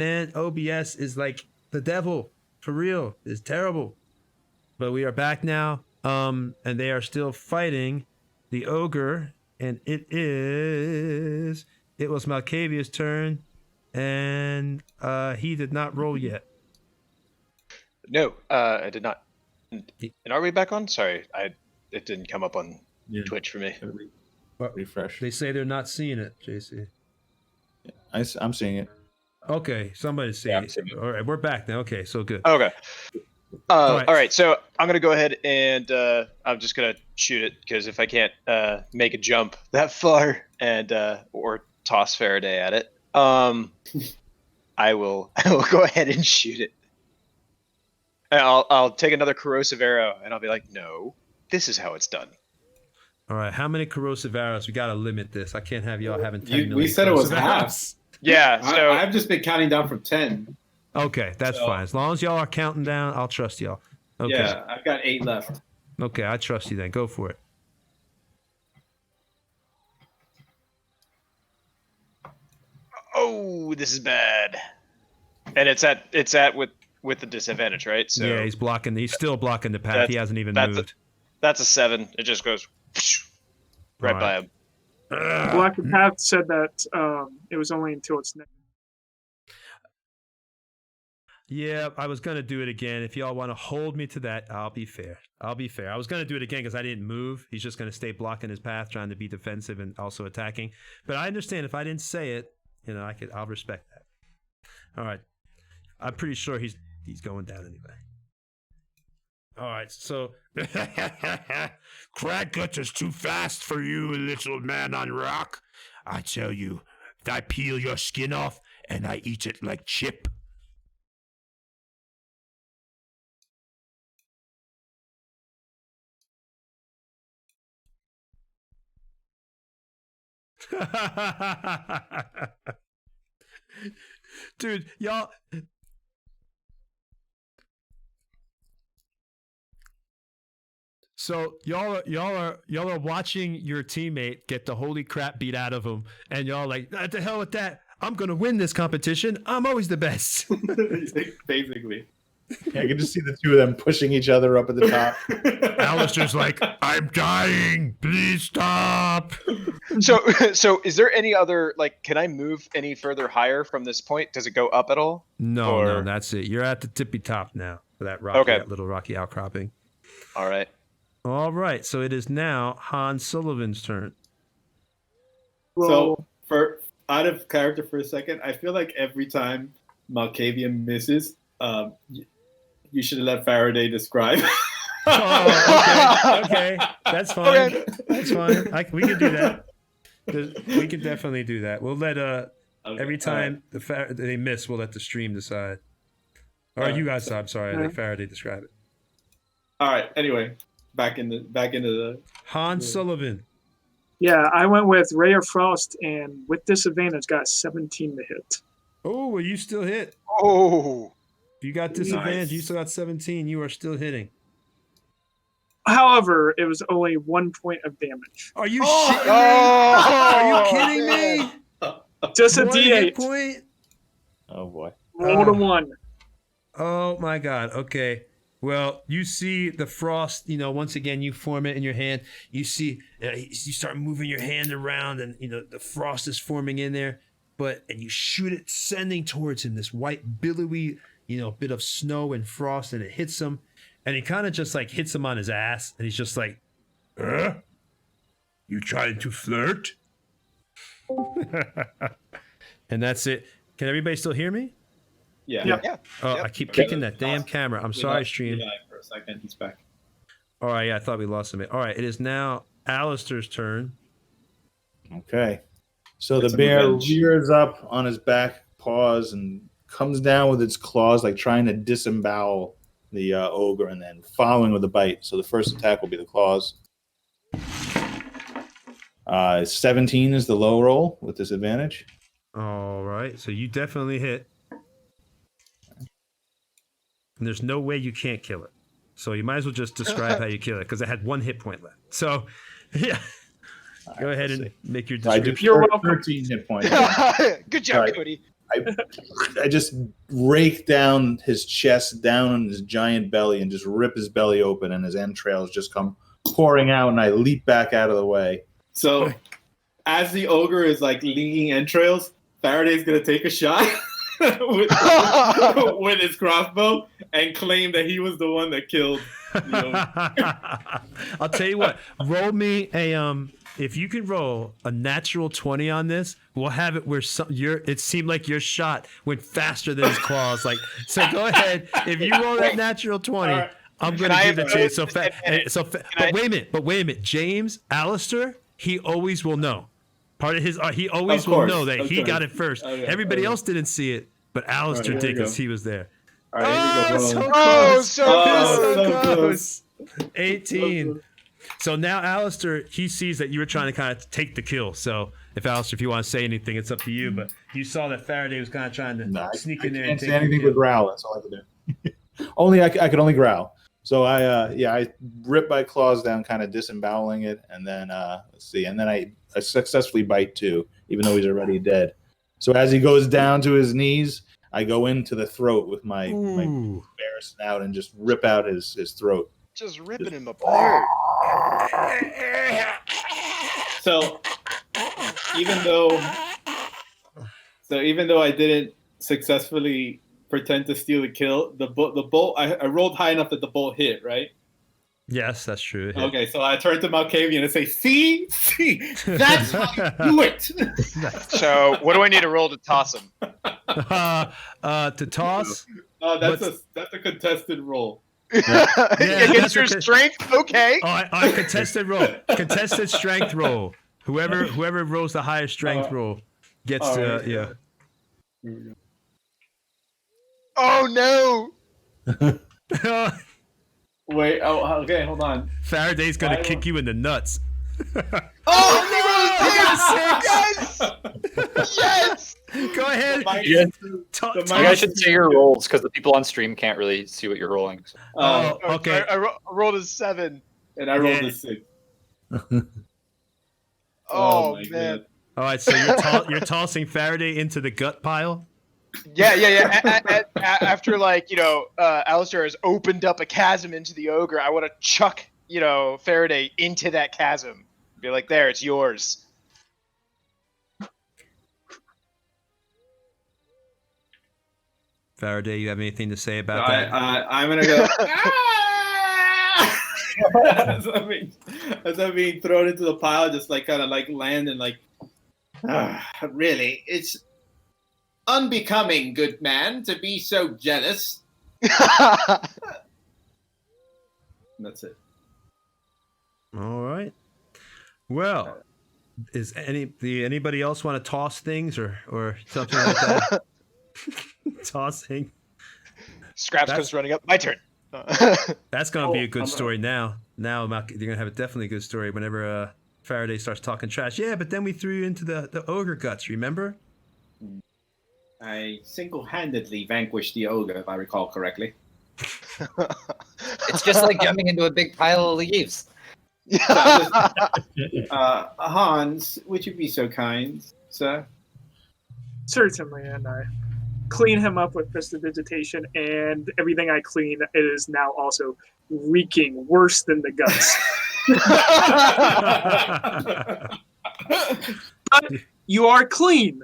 Man, OBS is like the devil. For real. It's terrible. But we are back now. And they are still fighting the ogre. And it was Malkavia's turn. And he did not roll yet. No, I did not. And are we back on? Sorry, it didn't come up on Twitch for me. Refresh. They say they're not seeing it, JC. I'm seeing it. Okay, somebody's seeing it. All right, we're back now. Okay, so good. Okay. All right, so I'm going to go ahead and I'm just going to shoot it because if I can't make a jump that far and or toss Faraday at it, I will go ahead and shoot it. And I'll take another corrosive arrow and I'll be like, no, this is how it's done. All right, how many corrosive arrows? We got to limit this. I can't have y'all having 10 million. We said it was halves. Yeah, so I've just been counting down from 10. Okay, that's fine. As long as y'all are counting down, I'll trust y'all. Okay. Yeah, I've got 8 left. Okay, I trust you then. Go for it. Oh, this is bad. And it's at with the disadvantage, right? So yeah, he's still blocking the path. He hasn't even moved. That's a 7. It just goes right by him. Black Path said that it was only until it's next. Yeah, I was going to do it again. If y'all want to hold me to that, I'll be fair. I was going to do it again because I didn't move. He's just going to stay blocking his path, trying to be defensive and also attacking. But I understand if I didn't say it, I'll respect that. All right. I'm pretty sure he's going down anyway. All right, so Craggut is too fast for you, little man on rock. I tell you, I peel your skin off and I eat it like chip. Dude, y'all. So y'all are watching your teammate get the holy crap beat out of him, and y'all like, what the hell with that? I'm gonna win this competition. I'm always the best. Basically. Yeah, I can just see the two of them pushing each other up at the top. Alistair's like, I'm dying. Please stop. So is there any other, like, can I move any further higher from this point? Does it go up at all? No, that's it. You're at the tippy top now for that little rocky outcropping. All right. So it is now Hans Sullivan's turn. So for out of character for a second, I feel like every time Malkavia misses, you should have let Faraday describe. Okay. That's fine. Okay. That's fine. We can do that. We can definitely do that. We'll let every time they miss, we'll let the stream decide. Or you guys, I'm sorry, let Faraday describe it. All right. Anyway, back into the Hans Sullivan. Yeah, I went with Ray of Frost, and with disadvantage, got 17 to hit. Oh, well, you still hit. Oh. If you got disadvantage, you still got 17. You are still hitting. However, it was only 1 point of damage. Are you shitting me? Are you kidding me? Just a 1 D8. hit point? Oh, boy. Roll to 1. Oh, my God. Okay. Well, you see the frost, once again, you form it in your hand. You see, you start moving your hand around and, the frost is forming in there. And you shoot it sending towards him, this white, billowy, bit of snow and frost, and it hits him. And he kind of just like hits him on his ass. And he's just like, You trying to flirt? And that's it. Can everybody still hear me? Yeah. Oh, I keep kicking that damn camera. I'm sorry, stream. For a second, he's back. All right, yeah, I thought we lost him. All right, it is now Alistair's turn. Okay. So the bear rears up on his back paws and comes down with its claws, like trying to disembowel the ogre, and then following with a bite. So the first attack will be the claws. 17 is the low roll with disadvantage. All right, so you definitely hit. And there's no way you can't kill it. So you might as well just describe how you kill it, because it had 1 hit point left. So, yeah. Go ahead and make your description. You're welcome. 13 hit points. Good job, Cody. I just rake down his chest, down on his giant belly, and just rip his belly open, and his entrails just come pouring out, and I leap back out of the way. So, as the ogre is like leaking entrails, Faraday's gonna take a shot with his crossbow and claim that he was the one that killed the ogre. I'll tell you what. Roll me a if you can roll a natural 20 on this, we'll have it where it seemed like your shot went faster than his claws. Like, so go ahead. If you roll that natural 20, right. I'm going to give it to you. But wait a minute. James, Alistair, he always will know. Part of his, he always will know that he got it first. Okay, everybody else didn't see it, but Alistair did because he was there. All right, so close. 18. So now Alistair, he sees that you were trying to kind of take the kill. So if Alistair, if you want to say anything, it's up to you. But you saw that Faraday was kind of trying to sneak in there. I can't say anything but growl. That's all I can do. I could only growl. So I rip my claws down, kind of disemboweling it, and then let's see, and then I successfully bite too, even though he's already dead. So as he goes down to his knees, I go into the throat with my bare snout and just rip out his throat. Just ripping him apart. So even though I didn't successfully pretend to steal the kill, the bolt I rolled high enough that the bolt hit, right? Yes, that's true. Okay, so I turn to Malkavian and say, see, that's how you do it. So what do I need to roll to toss him? To toss? That's a contested roll. Against your strength? Okay. I contested roll. Contested strength roll. Whoever rolls the highest strength roll gets to, yeah. Oh, no. Wait, okay, hold on. Faraday's going to kick you in the nuts. Yes! Yes! Go ahead. You guys should say your rolls because the people on stream can't really see what you're rolling. Okay. I rolled a 7. And I rolled a 6. Oh man. God. All right, so you're tossing Faraday into the gut pile? Yeah. After Alistair has opened up a chasm into the ogre, I want to chuck, Faraday into that chasm. Be like, there, it's yours. Faraday, you have anything to say about that? I'm gonna go. As I'm being thrown into the pile, just kind of land and really, it's unbecoming, good man, to be so jealous. That's it. All right. Well, anybody else want to toss things or something like that? Tossing. Scraps comes running up. My turn. That's gonna be a good story now. Now you're gonna have definitely a good story whenever Faraday starts talking trash. Yeah, but then we threw you into the ogre guts. Remember? I single-handedly vanquished the ogre, if I recall correctly. It's just like jumping into a big pile of leaves. Hans, would you be so kind, sir? Certainly, and I clean him up with prestidigitation, and everything I clean is now also reeking worse than the guts. But you are clean.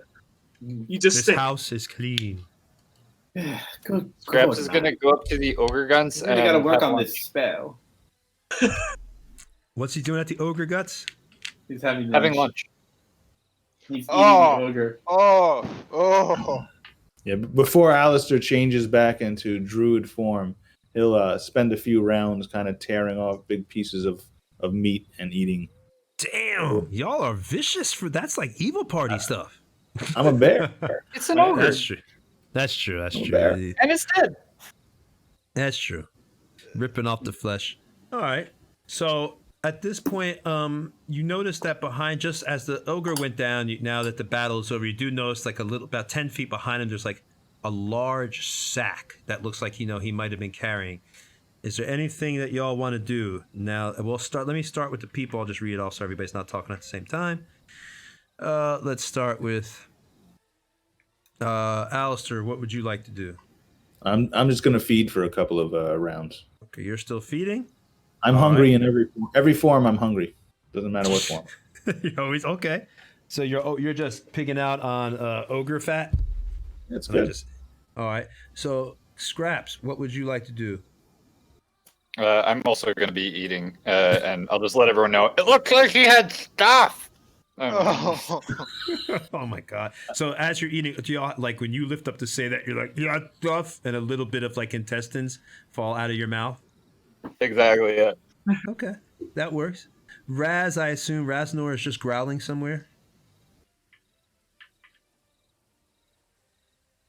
You just this house is clean. Good. Scraps is gonna go up to the ogre guns. I gotta work on this spell. What's he doing at the ogre guts? He's having lunch. He's eating the ogre. Yeah, before Alistair changes back into druid form, he'll spend a few rounds kind of tearing off big pieces of meat and eating. Damn, y'all are vicious that's like evil party stuff. I'm a bear. It's an ogre. That's true. And it's dead. That's true. Ripping off the flesh. All right. So at this point, you notice that behind, just as the ogre went down, now that the battle is over, you do notice about 10 feet behind him, there's a large sack that looks like, he might have been carrying. Is there anything that y'all want to do? Now, let me start with the people. I'll just read it off so everybody's not talking at the same time. Let's start with Alistair, what would you like to do? I'm just gonna feed for a couple of rounds. Okay, you're still feeding? I'm All hungry right. in every form. I'm hungry. Doesn't matter what form. You're always okay. So you're just picking out on ogre fat? That's And I good. all right. So Scraps, what would you like to do? I'm also going to be eating, and I'll just let everyone know. It looks like he had stuff. Oh. Oh my god! So as you're eating, do you like when you lift up to say that you're like yeah stuff, and a little bit of like intestines fall out of your mouth? Exactly. Yeah. Okay, that works. Raz, I assume Raznor is just growling somewhere.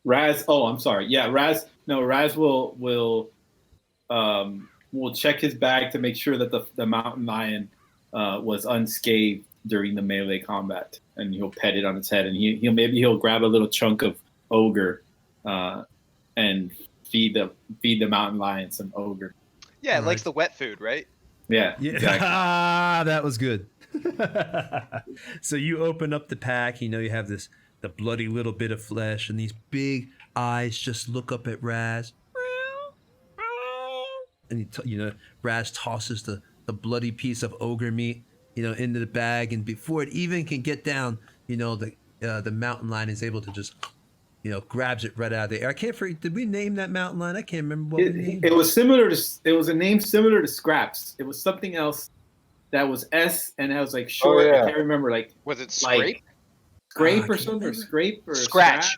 Raz. Oh, I'm sorry. Yeah, Raz. No, Raz will check his bag to make sure that the mountain lion was unscathed during the melee combat, and he'll pet it on its head, and he'll grab a little chunk of ogre, and feed the mountain lion some ogre. Yeah, it All likes right. the wet food, right? Yeah. Exactly. That was good. So you open up the pack. You know you have the bloody little bit of flesh, and these big eyes just look up at Raz. And Raz tosses the bloody piece of ogre meat, into the bag, and before it even can get down, the mountain lion is able to just, grabs it right out of the air. I can't forget. Did we name that mountain lion? I can't remember what we named It was similar to. It was a name similar to Scraps. It was something else that was S, and it was like short. Oh, yeah. I can't remember. Like Was it scrape? scrape I or something, or can't scrape or Scratch.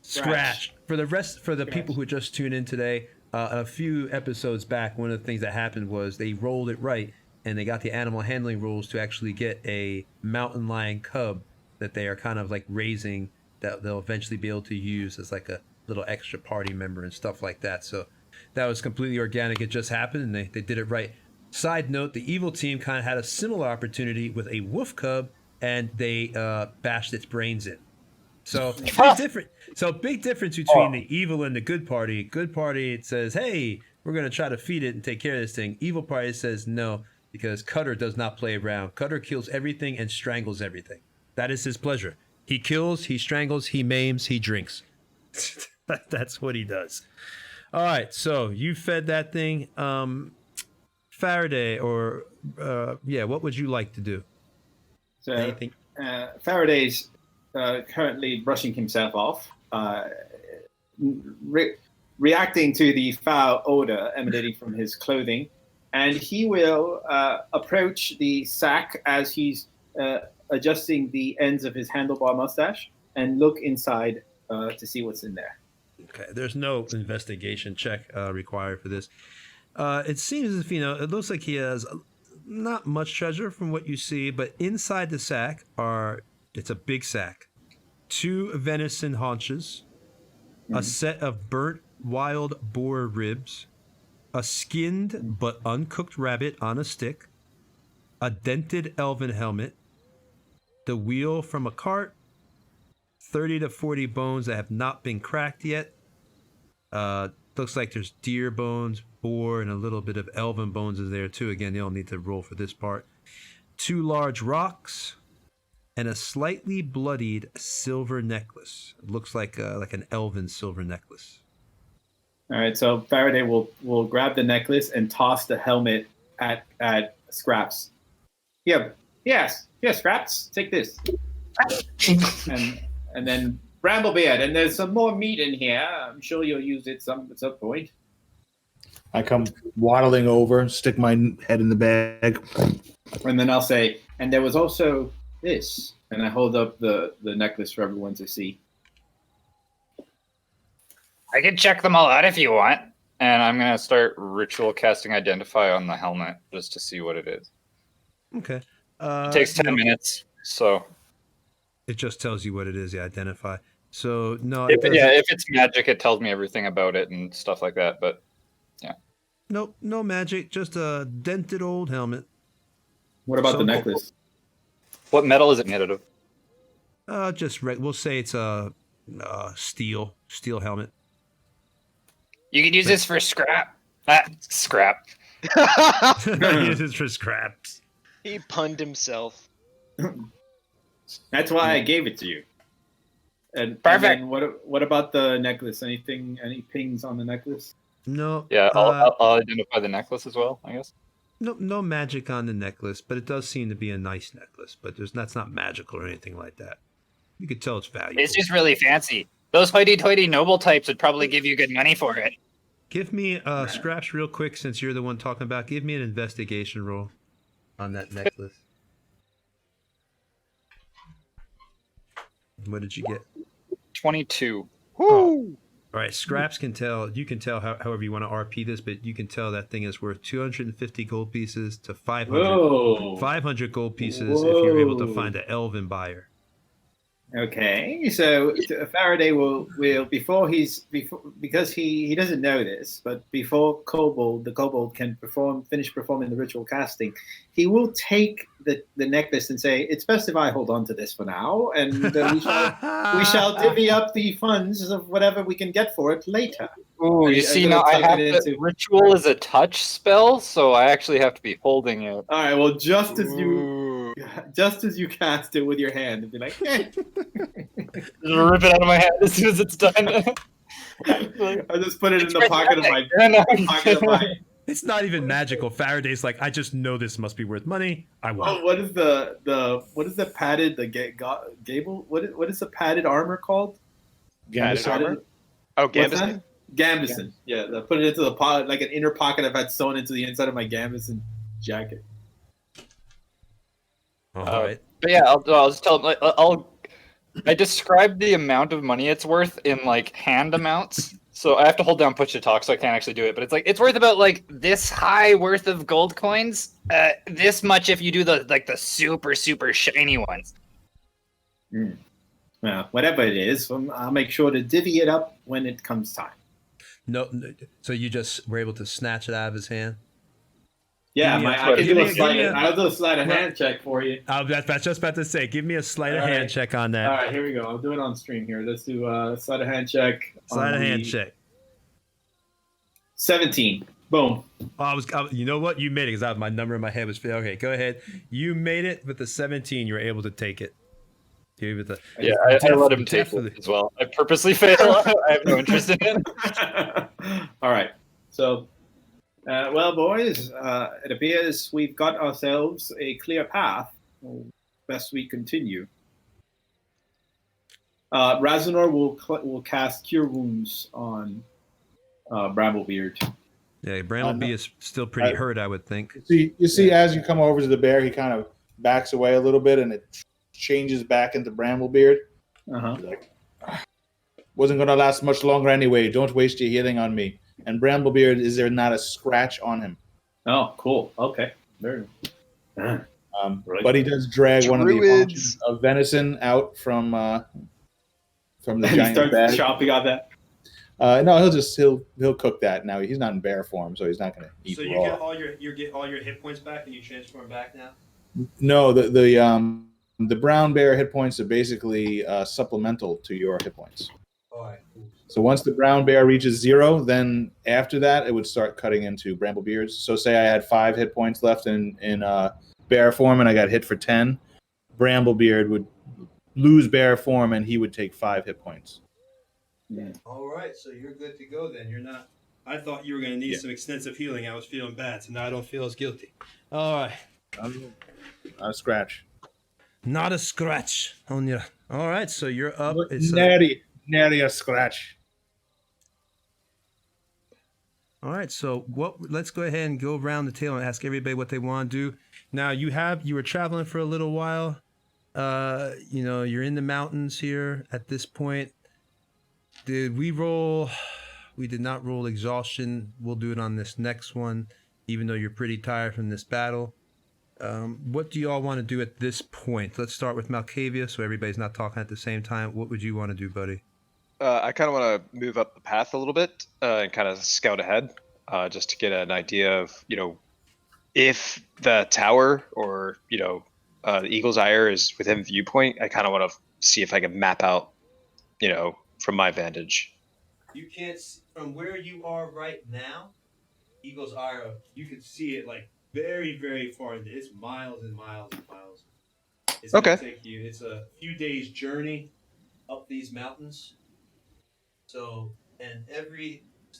Scratch. For the people who just tuned in today, a few episodes back, one of the things that happened was they rolled it right, and they got the animal handling rules to actually get a mountain lion cub that they are kind of like raising, that they'll eventually be able to use as like a little extra party member and stuff like that. So that was completely organic. It just happened, and they did it right. Side note, the evil team kind of had a similar opportunity with a wolf cub, and they bashed its brains in. So big difference between the evil and the good party. Good party, it says, hey, we're going to try to feed it and take care of this thing. Evil party says no, because Cutter does not play around. Cutter kills everything and strangles everything. That is his pleasure. He kills, he strangles, he maims, he drinks. That's what he does. All right, so you fed that thing. Faraday, or what would you like to do? So Anything? Faraday's currently brushing himself off, reacting to the foul odor emanating from his clothing, and he will approach the sack as he's adjusting the ends of his handlebar mustache and look inside to see what's in there. Okay, there's no investigation check required for this. It seems as if, it looks like he has not much treasure from what you see, but inside the sack it's a big sack, 2 venison haunches, a set of burnt wild boar ribs, a skinned but uncooked rabbit on a stick, a dented elven helmet, the wheel from a cart, 30 to 40 bones that have not been cracked yet. Looks like there's deer bones, boar, and a little bit of elven bones is there too. Again, you don't need to roll for this part. 2 large rocks, and a slightly bloodied silver necklace. It looks like an elven silver necklace. All right, so Faraday will grab the necklace and toss the helmet at Scraps. Yeah, yes, Scraps, take this. and then Bramblebeard, and there's some more meat in here. I'm sure you'll use it at some point. I come waddling over, stick my head in the bag. And then I'll say, and there was also this. And I hold up the necklace for everyone to see. I can check them all out if you want. And I'm going to start ritual casting Identify on the helmet just to see what it is. Okay. It takes 10 minutes, so... It just tells you what it is, Identify. So, no... If it's magic, it tells me everything about it and stuff like that, but... Yeah. Nope, no magic, just a dented old helmet. What about the necklace? What metal is it made out of? We'll say it's a steel helmet. You can use this for scrap. Scrap. Use this for scraps. He punned himself. That's why I gave it to you. And Perfect. then what about the necklace? Any pings on the necklace? No. Yeah, I'll identify the necklace as well, I guess. No magic on the necklace, but it does seem to be a nice necklace. But that's not magical or anything like that. You could tell it's valuable. It's just really fancy. Those hoity-toity noble types would probably give you good money for it. Give me Scraps real quick, since you're the one talking about. Give me an investigation roll on that necklace. What did you get? 22. Woo! All right, Scraps can tell. You can tell however you want to RP this, but you can tell that thing is worth 250 gold pieces to 500 gold pieces if you're able to find an elven buyer. Okay, so Faraday will because he doesn't know this, but before the kobold can finish performing the ritual casting, he will take the necklace and say, "It's best if I hold on to this for now, and we shall divvy up the funds of whatever we can get for it later." Ooh, you see now I have to, ritual is a touch spell, so I actually have to be holding it. All right, well, just as you cast it with your hand, and be like, eh. Just rip it out of my hand as soon as it's done. I just put it in the pocket of my. It's not even magical. Faraday's like, I just know this must be worth money. I want. Oh, what is the padded gable? What is the padded armor called? Padded armor. Oh, Gambison. Gambison. Yeah, I put it into the pocket, like an inner pocket I've had sewn into the inside of my Gambison jacket. All right. But yeah, I'll just tell him. I described the amount of money it's worth in like hand amounts. So I have to hold down push to talk, so I can't actually do it. But it's like it's worth about like this high worth of gold coins. This much if you do the super shiny ones. Well, whatever it is, I'll make sure to divvy it up when it comes time. No, so you just were able to snatch it out of his hand? Yeah, I'll do a sleight of hand check for you. That's just about to say. Give me a sleight of hand check on that. All right, here we go. I'll do it on stream here. Let's do a sleight of hand check. Sleight of hand check. 17. Boom. You know what? You made it because my number in my head was okay. Go ahead. You made it with the 17. You were able to take it. I let him take it as well. I purposely fail. I have no interest in it. All right. So, well, boys, it appears we've got ourselves a clear path. Best we continue. Razanor will cast Cure Wounds on Bramblebeard. Yeah, Bramblebee is still pretty hurt, I would think. You see, as you come over to the bear, he kind of backs away a little bit, and it changes back into Bramblebeard. Like, wasn't going to last much longer anyway. Don't waste your healing on me. And Bramblebeard, is there not a scratch on him? Oh, cool. Okay. Very right. But he does drag one of the haunches of venison out from the giant bag. He starts chopping on that. No, he'll cook that. Now he's not in bear form, so he's not going to eat raw. So you get all your hit points back, and you transform back now. No, the brown bear hit points are basically supplemental to your hit points. All right, cool. So once the brown bear reaches 0, then after that it would start cutting into Bramblebeards. So say I had 5 hit points left in bear form, and I got hit for 10. Bramblebeard would lose bear form, and he would take 5 hit points. Yeah. All right, so you're good to go then. You're not. I thought you were going to need some extensive healing. I was feeling bad, so now I don't feel as guilty. All right. Not a scratch. Not a scratch on you. All right, so you're up. It's nary a scratch. All right, so let's go ahead and go around the table and ask everybody what they want to do. Now you were traveling for a little while. You're in the mountains here at this point. Did we roll? We did not roll exhaustion. We'll do it on this next one, even though you're pretty tired from this battle. What do you all want to do at this point? Let's start with Malkavia, so everybody's not talking at the same time. What would you want to do, buddy? I kind of want to move up the path a little bit and kind of scout ahead, just to get an idea of, if the tower or, the Eagle's Ire is within viewpoint. I kind of want to see if I can map out, from my vantage. You can't see, from where you are right now, Eagle's Ire, you can see it like very, very far. It's miles and miles and miles. It's gonna take you. It's a few days journey. up these mountains. So, and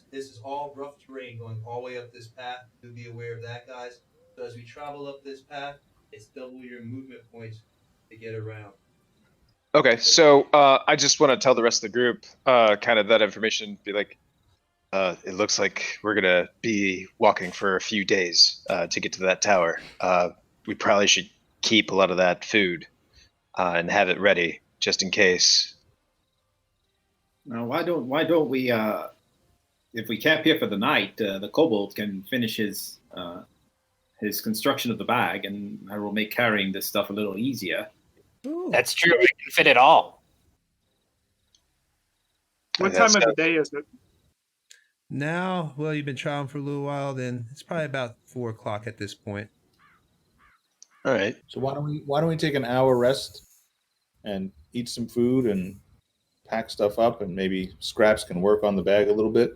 this is all rough terrain going all the way up this path. Do be aware of that, guys. So as we travel up this path, it's double your movement points to get around. Okay, so I just want to tell the rest of the group kind of that information. Be like, it looks like we're gonna be walking for a few days to get to that tower. We probably should keep a lot of that food and have it ready just in case. Now, why don't we? If we camp here for the night, the kobold can finish his construction of the bag, and I will make carrying this stuff a little easier. Ooh. That's true. We can fit it all. What time of the day is it? Now, well, you've been traveling for a little while. Then it's probably about 4 o'clock at this point. All right. So why don't we take an hour rest and eat some food and pack stuff up, and maybe Scraps can work on the bag a little bit.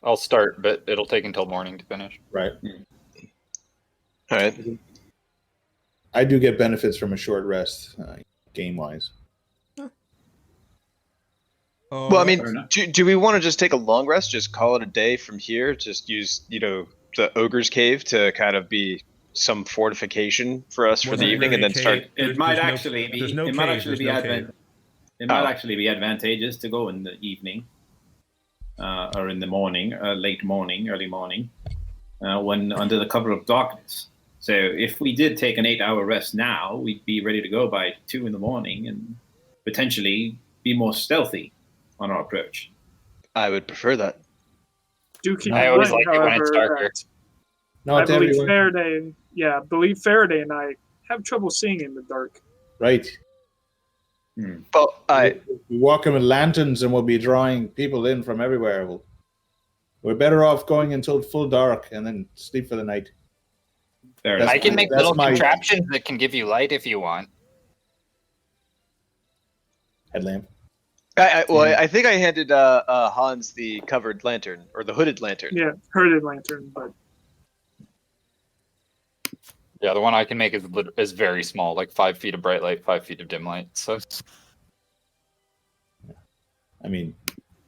I'll start, but it'll take until morning to finish. Right. All right. I do get benefits from a short rest, game wise. Well, I mean, do we want to just take a long rest? Just call it a day from here? Just use, the Ogre's Cave to kind of be some fortification for us for the evening, and then start. It might actually be advantageous to go in the evening, or in the morning, late morning, early morning, when under the cover of darkness. So if we did take an 8-hour rest now, we'd be ready to go by 2 in the morning and potentially be more stealthy on our approach. I would prefer that. Do keep I always like it when it's darker. No, I it's believe everyone. Faraday and I have trouble seeing in the dark. Right. Well, We walk in with lanterns, and we'll be drawing people in from everywhere. We're better off going until full dark and then sleep for the night. I can make little contraptions that can give you light if you want. Headlamp. I think I handed Hans the covered lantern or the hooded lantern. Yeah, hooded lantern, but Yeah, the one I can make is very small, like 5 feet of bright light, 5 feet of dim light. So, I mean,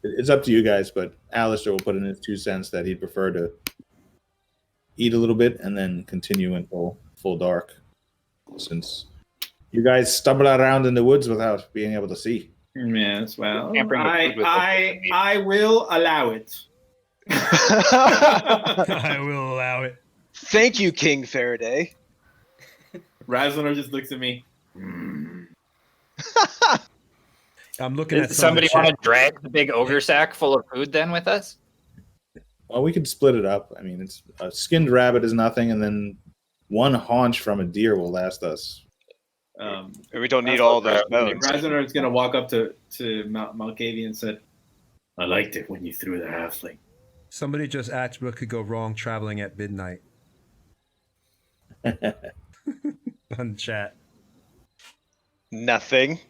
it's up to you guys, but Alistair will put in his 2 cents that he'd prefer to eat a little bit and then continue until full dark, since you guys stumble around in the woods without being able to see. Yes, well, Can't bring the food with us. I will allow it. I will allow it. Thank you, King Faraday. Razanor just looks at me. I'm looking at does somebody want to drag the big ogre sack full of food then with us? Well, we could split it up. I mean, it's a skinned rabbit is nothing, and then 1 haunch from a deer will last us. We don't need all those bones. Razanor is going to walk up to Malkavian and said, "I liked it when you threw the halfling." Somebody just asked what could go wrong traveling at midnight. On chat. Nothing.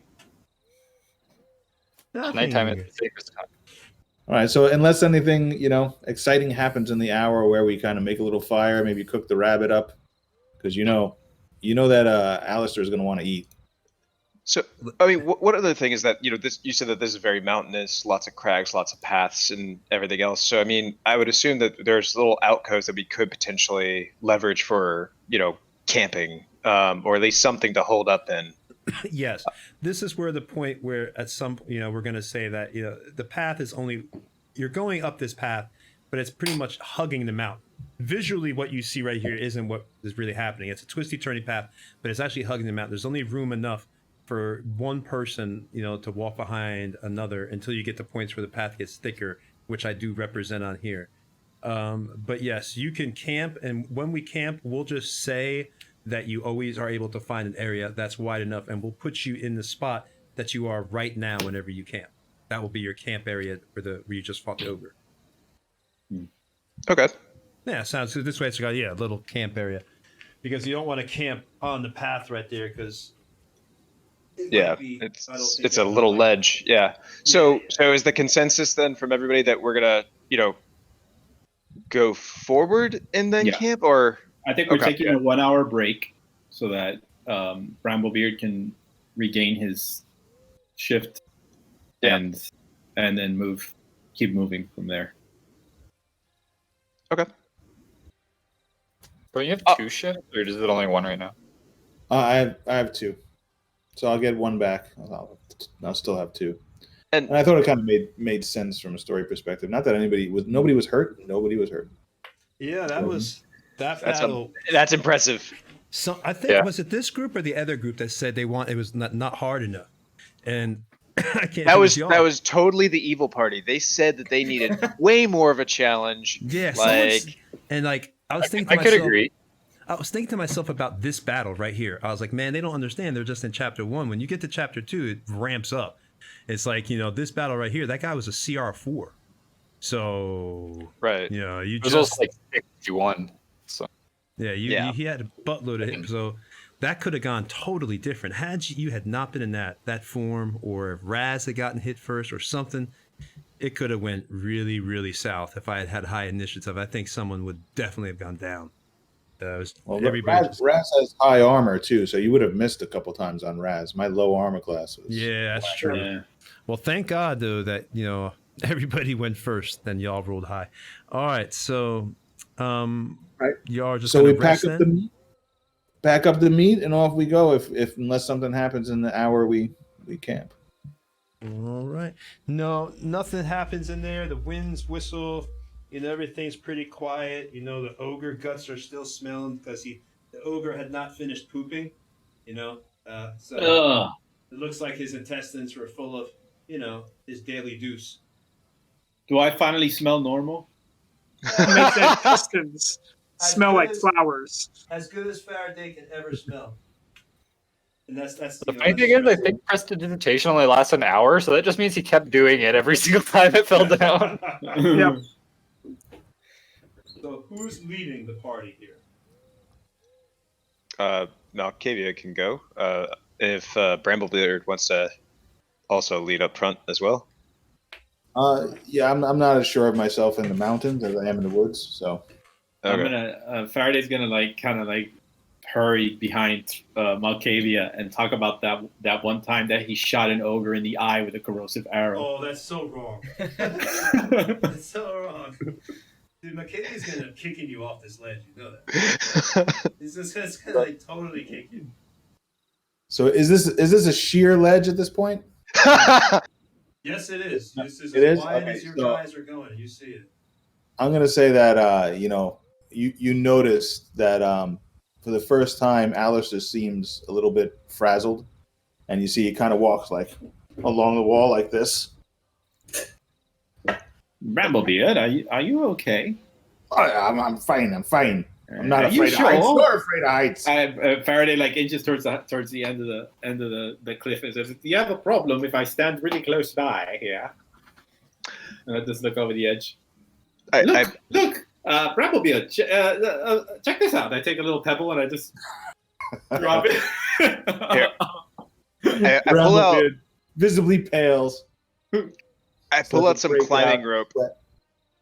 Nighttime is the safest time. All right, so unless anything, exciting happens in the hour where we kind of make a little fire, maybe cook the rabbit up, because you know that Alistair is going to want to eat. So, I mean, what other thing is that, you said that this is very mountainous, lots of crags, lots of paths and everything else. So, I mean, I would assume that there's little outcoasts that we could potentially leverage for, camping, or at least something to hold up in. Yes, this is where the point where at some, we're going to say that, the path is only, you're going up this path, but it's pretty much hugging the mountain. Visually, what you see right here isn't what is really happening. It's a twisty, turny path, but it's actually hugging the mountain. There's only room enough for one person, to walk behind another until you get to points where the path gets thicker, which I do represent on here. But yes, you can camp, and when we camp, we'll just say that you always are able to find an area that's wide enough, and we'll put you in the spot that you are right now whenever you camp. That will be your camp area where you just fought the ogre. Okay. Yeah, sounds good. This way it's got a little camp area, because you don't want to camp on the path right there, because it's a little ledge. Yeah. So is the consensus then from everybody that we're gonna go forward and then camp, or? I think we're taking a 1-hour break so that Bramblebeard can regain his shift, Yeah. and then keep moving from there. Okay. Don't you have 2 shifts, or is it only 1 right now? I have 2, so I'll get 1 back. I'll still have 2. And I thought it kind of made sense from a story perspective. Not that nobody was hurt. Nobody was hurt. Yeah, that battle. That's impressive. So I think was it this group or the other group that said it was not hard enough, and I can't. That was totally the evil party. They said that they needed way more of a challenge. Yeah, I was thinking. I could agree. I was thinking to myself about this battle right here. I was like, man, they don't understand. They're just in chapter 1. When you get to chapter 2, it ramps up. It's like, this battle right here, that guy was a CR4. So, right. It was also like 61. So, yeah, he had a buttload of him. So that could have gone totally different. Had you had not been in that form, or if Raz had gotten hit first or something, it could have went really, really south. If I had had high initiative, I think someone would definitely have gone down. Raz has high armor too, so you would have missed a couple times on Raz. My low armor class was. Yeah, that's true. Yeah. Well, thank God though that everybody went first, then y'all rolled high. All right, so y'all are just we pack up the meat, and off we go. If unless something happens in the hour we camp. All right. No, nothing happens in there. The winds whistle. Everything's pretty quiet. The ogre guts are still smelling because the ogre had not finished pooping. So it looks like his intestines were full of, his daily deuce. Do I finally smell normal? Makes the intestines smell like flowers. As good as Faraday can ever smell. And that's the funny thing is, I think prestidigitation only lasts an hour, so that just means he kept doing it every single time it fell down. Yep. So who's leading the party here? Malkavia can go. If Bramblebeard wants to also lead up front as well. Yeah, I'm not as sure of myself in the mountains as I am in the woods. So okay. Faraday's gonna kind of hurry behind Malkavia and talk about that one time that he shot an ogre in the eye with a corrosive arrow. Oh, that's so wrong. That's so wrong. Dude, McKinney's gonna end up kicking you off this ledge. You know that. He's just gonna totally kick you. So is this a sheer ledge at this point? Yes, it is. This is it as is? wide Okay, as your guys are going. You see it. I'm gonna say that you notice that for the first time Alistair seems a little bit frazzled, and you see he kind of walks along the wall like this. Bramblebeard, are you okay? I'm fine. I'm not afraid of sure? heights. Nor afraid of heights. Faraday inches towards the end of the cliff and says, "Do you have a problem if I stand really close by here?" And I just look over the edge. Look, Bramblebeard, check this out. I take a little pebble and I just drop it. I pull out, visibly pales. I pull out some climbing rope.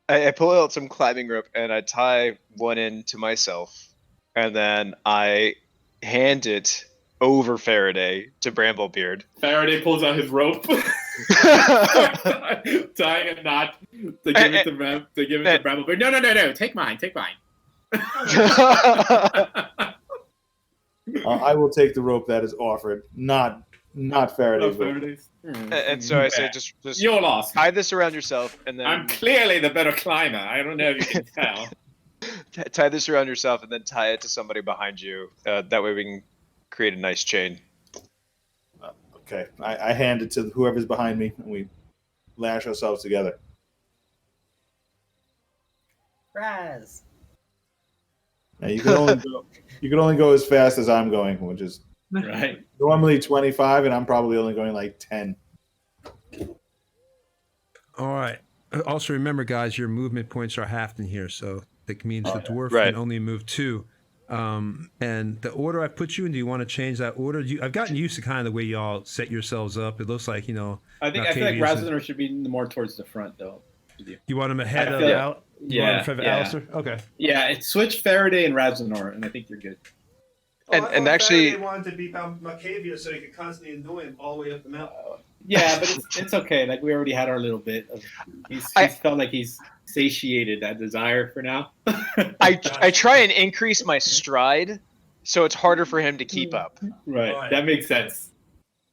I pull out some climbing rope and I tie one end to myself, and then I hand it over Faraday to Bramblebeard. Faraday pulls out his rope, tying a knot to give it to Bramblebeard. No! Take mine. I will take the rope that is offered, not Faraday's rope. And so I say, just you're lost. Tie this around yourself, and then I'm clearly the better climber. I don't know if you can tell. Tie this around yourself, and then tie it to somebody behind you. That way we can create a nice chain. Okay, I hand it to whoever's behind me, and we lash ourselves together. Raz. Now you can only go as fast as I'm going, which is right. Normally 25, and I'm probably only going like 10. All right. Also remember, guys, your movement points are halved in here, so that means the dwarf right. can only move 2. And the order I put you in, do you want to change that order? I've gotten used to kind of the way y'all set yourselves up. It looks like, I feel like Razor should be more towards the front, though. You want him ahead of Alistair? Alistair? Okay. Yeah, switch Faraday and Razor, and I think you're good. And actually, Faraday wanted to beat Macavia so he could constantly annoy him all the way up the mountain. Yeah, but it's okay. Like we already had our little bit of. He's felt like he's satiated that desire for now. I try and increase my stride, so it's harder for him to keep up. Right. That makes sense.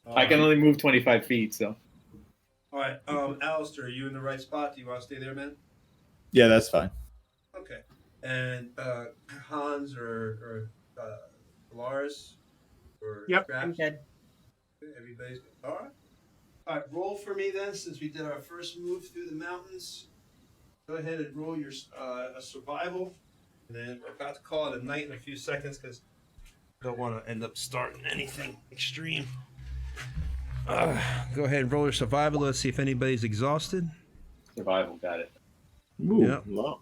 I can only move 25 feet, so. All right, Alistair, are you in the right spot? Do you want to stay there, man? Yeah, that's fine. Okay. And Hans or Lars or Yep. Scraps? I'm good. Everybody's good. All right. All right, roll for me then, since we did our first move through the mountains. Go ahead and roll your a survival, and then we're about to call it a night in a few seconds because I don't want to end up starting anything extreme. Go ahead and roll your survival. Let's see if anybody's exhausted. Survival, got it. Ooh, Yep. low.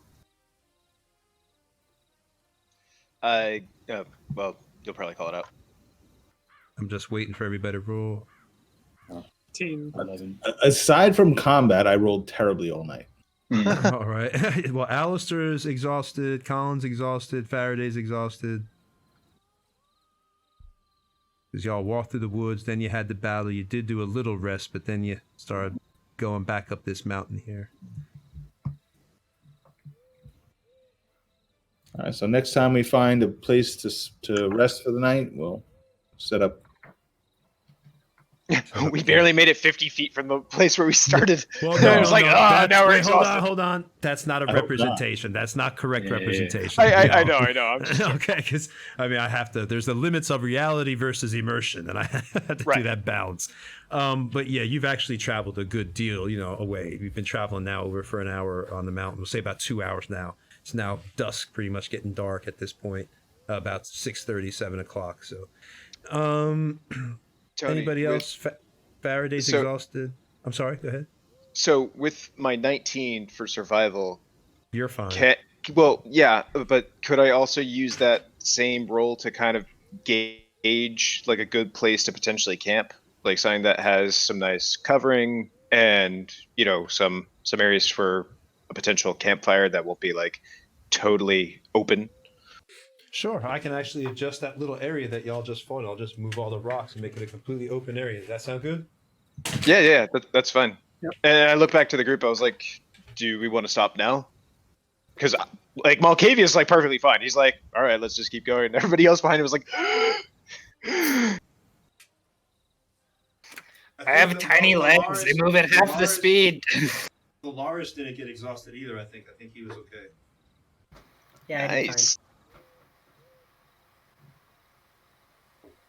Well, you'll probably call it out. I'm just waiting for everybody to roll. 18. 11. Aside from combat, I rolled terribly all night. All right. Well, Alistair's exhausted. Colin's exhausted. Faraday's exhausted. Because y'all walked through the woods, then you had the battle. You did do a little rest, but then you started going back up this mountain here. All right, so next time we find a place to rest for the night, we'll set up. We barely made it 50 feet from the place where we started. Well, I was like, now we're exhausted. Hold on. That's not a I hope representation. That's not correct Yeah. representation. I know. I'm just Okay, because I mean, I have to. There's the limits of reality versus immersion, and I have to do Right. that balance. But yeah, you've actually traveled a good deal, away. We've been traveling now over for an hour on the mountain. We'll say about 2 hours now. It's now dusk, pretty much getting dark at this point. About 6:30, 7 o'clock. So, Tony, anybody else? Faraday's So- exhausted. I'm sorry. Go ahead. So with my 19 for survival, You're fine. but could I also use that same roll to kind of gauge like a good place to potentially camp, like something that has some nice covering and some areas for a potential campfire that won't be like totally open. Sure, I can actually adjust that little area that y'all just fought. I'll just move all the rocks and make it a completely open area. Does that sound good? Yeah, that's fine. Yep. And I look back to the group. I was like, "Do we want to stop now?" Because like Malkavia's like perfectly fine. He's like, "All right, let's just keep going." And everybody else behind him was like, I have tiny legs. They move at half the speed. The Lars didn't get exhausted either. I think he was okay. Yeah, I did "Nice."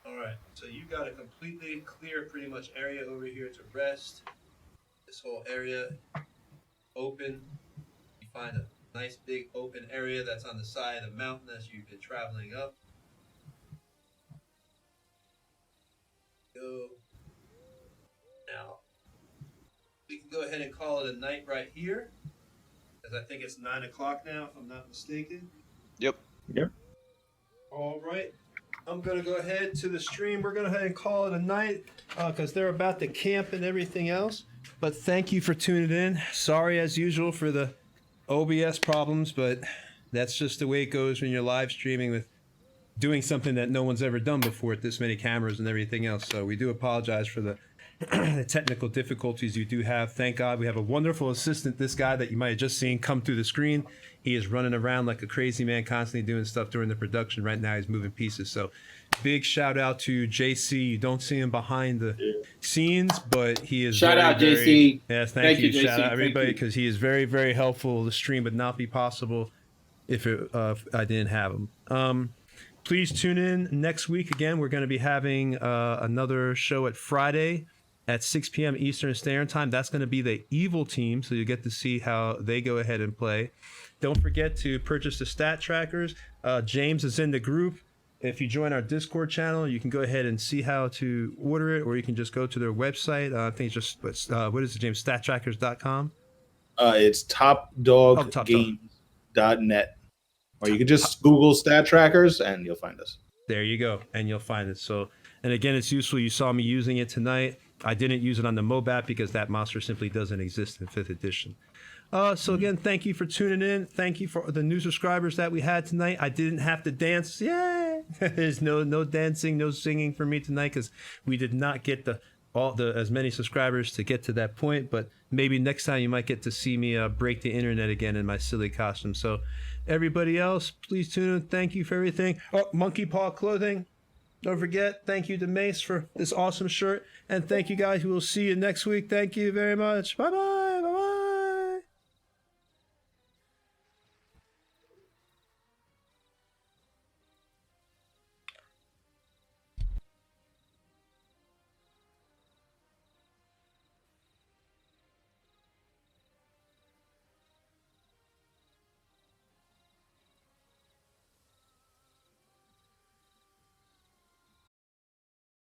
All right, so you got a completely clear, pretty much area over here to rest. This whole area open. You find a nice big open area that's on the side of the mountain as you've been traveling up. Go. Now, we can go ahead and call it a night right here, because I think it's 9 o'clock now, if I'm not mistaken. Yep. All right. I'm going to go ahead to the stream. We're going to go ahead and call it a night because they're about to camp and everything else. But thank you for tuning in. Sorry, as usual, for the OBS problems, but that's just the way it goes when you're live streaming with doing something that no one's ever done before with this many cameras and everything else. So we do apologize for the the technical difficulties you do have. Thank God we have a wonderful assistant, this guy that you might have just seen come through the screen. He is running around like a crazy man, constantly doing stuff during the production. Right now he's moving pieces. So big shout out to JC. You don't see him behind the scenes, but he is Shout very, out, very, JC. Yes, thank you. JC. Shout out Thank everybody you. because he is very, very helpful. The stream would not be possible if I didn't have him. Please tune in next week. Again, we're going to be having another show at Friday at 6 p.m. Eastern Standard Time. That's going to be the evil team, so you get to see how they go ahead and play. Don't forget to purchase the stat trackers. James is in the group. If you join our Discord channel, you can go ahead and see how to order it, or you can just go to their website. I think it's just, what is it, James? Stattrackers.com? It's topdoggames.net. Or you can just Google stat trackers and you'll find us. There you go, and you'll find it. So, and again, it's useful. You saw me using it tonight. I didn't use it on the MOBAP because that monster simply doesn't exist in 5th edition. So again, thank you for tuning in. Thank you for the new subscribers that we had tonight. I didn't have to dance. Yay! There's no dancing, no singing for me tonight because we did not get the as many subscribers to get to that point, but maybe next time you might get to see me break the internet again in my silly costume. So everybody else, please tune in. Thank you for everything. Oh, Monkey Paw Clothing. Don't forget, thank you to Mace for this awesome shirt. And thank you guys. We will see you next week. Thank you very much. Bye-bye.